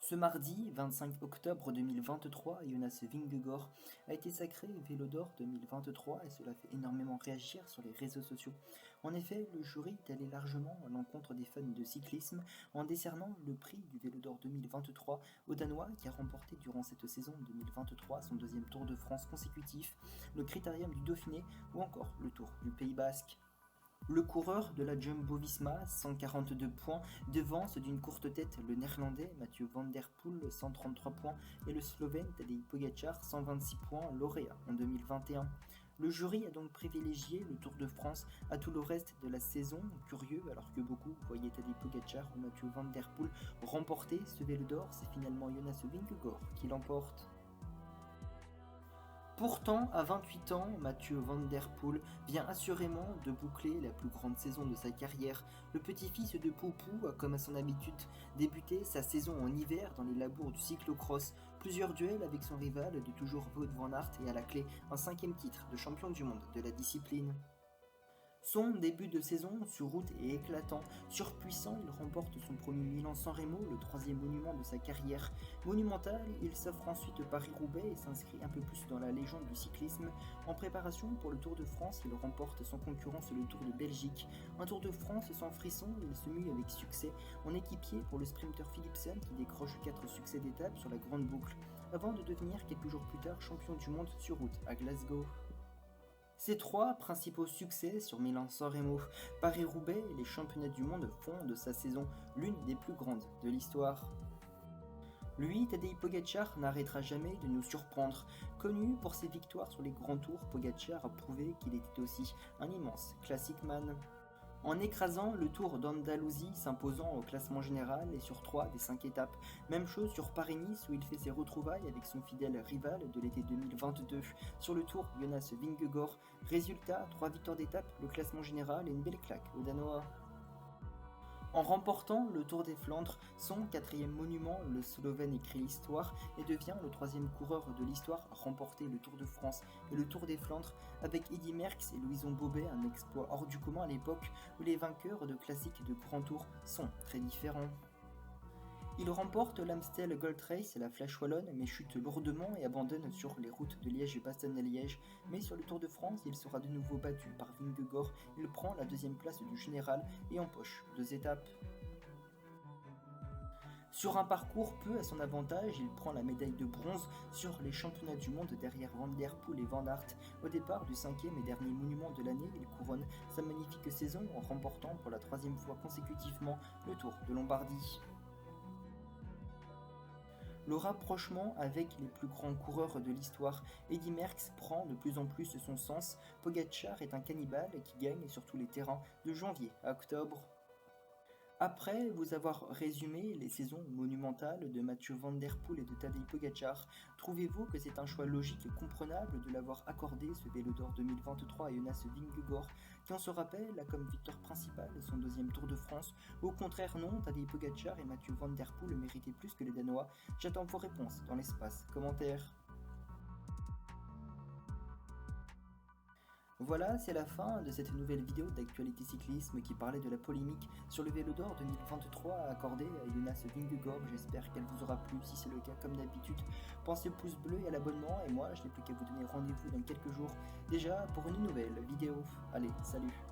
Ce mardi 25 octobre 2023, Jonas Vingegaard a été sacré Vélo d'Or 2023 et cela fait énormément réagir sur les réseaux sociaux. En effet, le jury est allé largement à l'encontre des fans de cyclisme en décernant le prix du Vélo d'Or 2023 au Danois qui a remporté durant cette saison 2023 son deuxième Tour de France consécutif, le Critérium du Dauphiné ou encore le Tour du Pays Basque. Le coureur de la Jumbo-Visma, 142 points, devance d'une courte tête le néerlandais Mathieu van der Poel, 133 points, et le slovène Tadej Pogačar, 126 points, lauréat en 2021. Le jury a donc privilégié le Tour de France à tout le reste de la saison, curieux alors que beaucoup voyaient Tadej Pogačar ou Mathieu van der Poel remporter ce Vélo d'Or, c'est finalement Jonas Vingegaard qui l'emporte. Pourtant, à 28 ans, Mathieu van der Poel vient assurément de boucler la plus grande saison de sa carrière. Le petit-fils de Poupou a, comme à son habitude, débuté sa saison en hiver dans les labours du cyclocross. Plusieurs duels avec son rival de toujours Wout van Aert et à la clé un 5e titre de champion du monde de la discipline. Son début de saison sur route est éclatant. Surpuissant, il remporte son premier Milan-San Remo, le 3e monument de sa carrière. Monumental, il s'offre ensuite Paris-Roubaix et s'inscrit un peu plus dans la légende du cyclisme. En préparation pour le Tour de France, il remporte sans concurrence le Tour de Belgique. Un Tour de France sans frisson, il se mue avec succès en équipier pour le sprinter Philipsen qui décroche 4 succès d'étape sur la grande boucle, avant de devenir quelques jours plus tard champion du monde sur route à Glasgow. Ses 3 principaux succès sur Milan-San Remo, Paris-Roubaix et les championnats du monde font de sa saison l'une des plus grandes de l'histoire. Lui, Tadej Pogačar, n'arrêtera jamais de nous surprendre. Connu pour ses victoires sur les grands tours, Pogačar a prouvé qu'il était aussi un immense classic man. En écrasant le Tour d'Andalousie, s'imposant au classement général et sur 3 des 5 étapes. Même chose sur Paris-Nice où il fait ses retrouvailles avec son fidèle rival de l'été 2022. Sur le Tour, Jonas Vingegaard. Résultat, 3 victoires d'étape, le classement général et une belle claque aux Danois. En remportant le Tour des Flandres, son 4e monument, le Slovène écrit l'histoire et devient le 3e coureur de l'histoire à remporter le Tour de France et le Tour des Flandres avec Eddy Merckx et Louison Bobet, un exploit hors du commun à l'époque où les vainqueurs de classiques de Grand Tour sont très différents. Il remporte l'Amstel Gold Race et la Flèche Wallonne, mais chute lourdement et abandonne sur les routes de Liège et Bastogne-Liège. Mais sur le Tour de France, il sera de nouveau battu par Vingegaard. Il prend la 2e place du général et empoche 2 étapes. Sur un parcours peu à son avantage, il prend la médaille de bronze sur les championnats du monde derrière Van der Poel et Van Aert. Au départ du 5e et dernier monument de l'année, il couronne sa magnifique saison en remportant pour la 3e fois consécutivement le Tour de Lombardie. Le rapprochement avec les plus grands coureurs de l'histoire, Eddy Merckx prend de plus en plus son sens. Pogačar est un cannibale qui gagne sur tous les terrains de janvier à octobre. Après vous avoir résumé les saisons monumentales de Mathieu van der Poel et de Tadej Pogačar, trouvez-vous que c'est un choix logique et comprenable de l'avoir accordé ce Vélo d'Or 2023 à Jonas Vingegaard, qui on se rappelle a comme victoire principale son 2e Tour de France? Au contraire non, Tadej Pogačar et Mathieu van der Poel le méritaient plus que les Danois. J'attends vos réponses dans l'espace commentaire. Voilà, c'est la fin de cette nouvelle vidéo d'actualité cyclisme qui parlait de la polémique sur le Vélo d'Or 2023 accordé à Jonas Vingegaard. J'espère qu'elle vous aura plu. Si c'est le cas, comme d'habitude, pensez au pouce bleu et à l'abonnement. Et moi, je n'ai plus qu'à vous donner rendez-vous dans quelques jours déjà pour une nouvelle vidéo. Allez, salut!